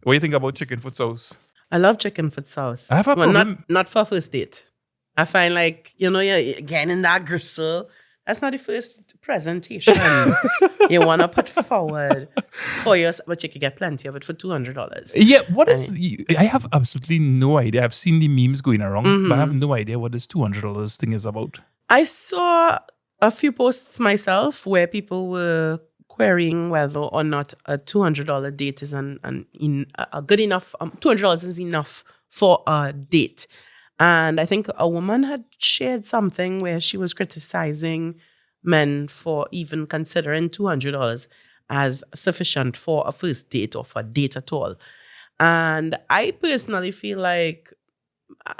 What do you think about chicken foot sauce? I love chicken foot sauce. I have a Well, problem. not for first date. I find like, you're getting in that gristle. That's not the first presentation you want to put forward for yourself, but you could get plenty of it for $200. Yeah, what is? I have absolutely no idea. I've seen the memes going around, but I have no idea what this $200 thing is about. I saw a few posts myself where people were querying whether or not a $200 date is a good enough. $200 is enough for a date, and I think a woman had shared something where she was criticizing men for even considering $200 as sufficient for a first date or for a date at all. And I personally feel like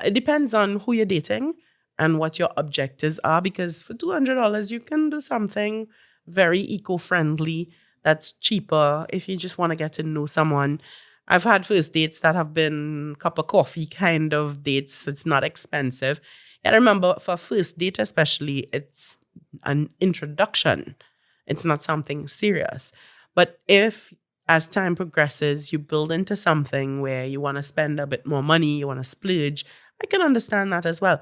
it depends on who you're dating and what your objectives are, because for $200 you can do something very eco-friendly that's cheaper if you just want to get to know someone. I've had first dates that have been cup of coffee kind of dates, so it's not expensive. And remember, for a first date especially, it's an introduction. It's not something serious. But if as time progresses, you build into something where you want to spend a bit more money, you want to splurge, I can understand that as well.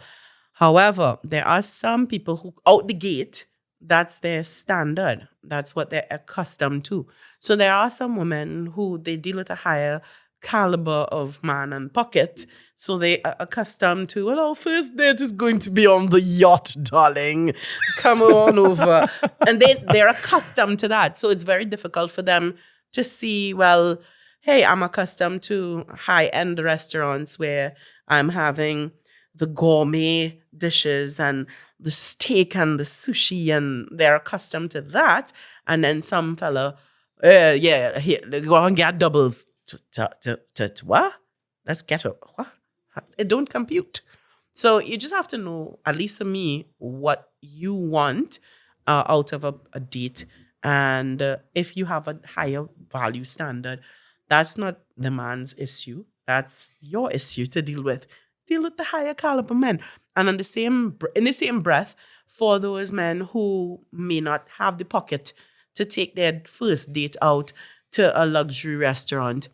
However, there are some people who, out the gate, that's their standard. That's what they're accustomed to. So there are some women who they deal with a higher caliber of man and pocket. So they are accustomed to, well, our first date is going to be on the yacht, darling. Come on over. And they're accustomed to that. So it's very difficult for them to see, well, hey, I'm accustomed to high-end restaurants where I'm having the gourmet dishes and the steak and the sushi, and they're accustomed to that. And then some fella, here, go and get doubles. To what? Let's get it. What? It don't compute. So you just have to know, at least for me, what you want out of a date. And if you have a higher value standard, that's not the man's issue. That's your issue to deal with. Deal with the higher caliber men. And in the same breath, for those men who may not have the pocket to take their first date out to a luxury restaurant,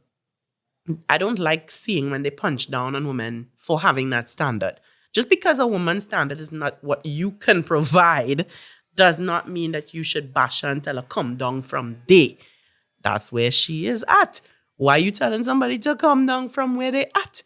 I don't like seeing when they punch down on women for having that standard. Just because a woman's standard is not what you can provide does not mean that you should bash her and tell her, come down from there. That's where she is at. Why are you telling somebody to come down from where they at?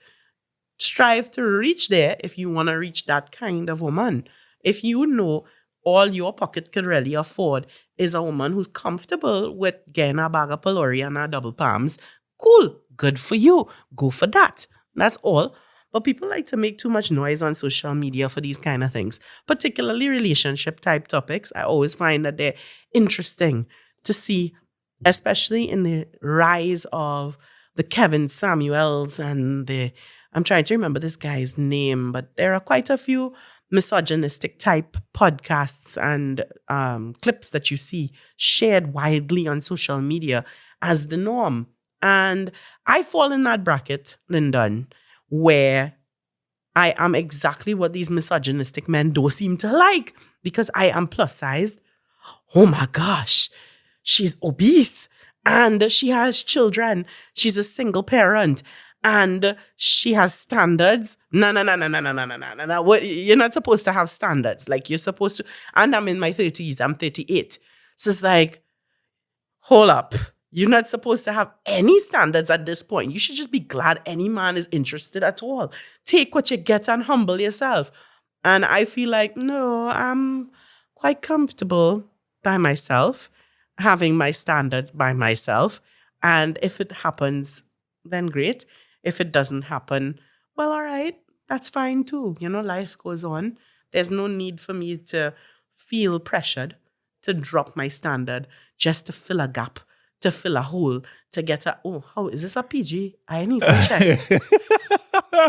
Strive to reach there if you want to reach that kind of woman. If you know all your pocket could really afford is a woman who's comfortable with getting a bag of Pelori and a double palms, cool, good for you. Go for that. That's all. But people like to make too much noise on social media for these kind of things, particularly relationship type topics. I always find that they're interesting to see, especially in the rise of the Kevin Samuels and I'm trying to remember this guy's name, but there are quite a few misogynistic type podcasts and clips that you see shared widely on social media as the norm. And I fall in that bracket, Lyndon, where I am exactly what these misogynistic men don't seem to like, because I am plus sized. Oh my gosh, she's obese and she has children. She's a single parent and she has standards. No. You're not supposed to have standards. Like, you're supposed to, and I'm in my 30s, I'm 38. So it's like, hold up. You're not supposed to have any standards at this point. You should just be glad any man is interested at all. Take what you get and humble yourself. And I feel like, no, I'm quite comfortable by myself, having my standards by myself. And if it happens, then great. If it doesn't happen, well, all right, that's fine too. Life goes on. There's no need for me to feel pressured to drop my standard just to fill a gap, to fill a hole, to get how is this a PG? I need to check.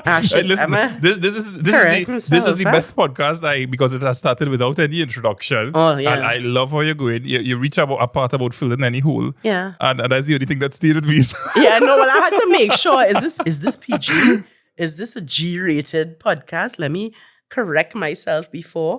Right, listen, this is the best podcast because it has started without any introduction. Oh, yeah. And I love how you're going. You reach a part about filling any hole. Yeah. And that's the only thing that stayed with me. Yeah, no, well, I had to make sure, is this PG? Is this a G-rated podcast? Let me correct myself before.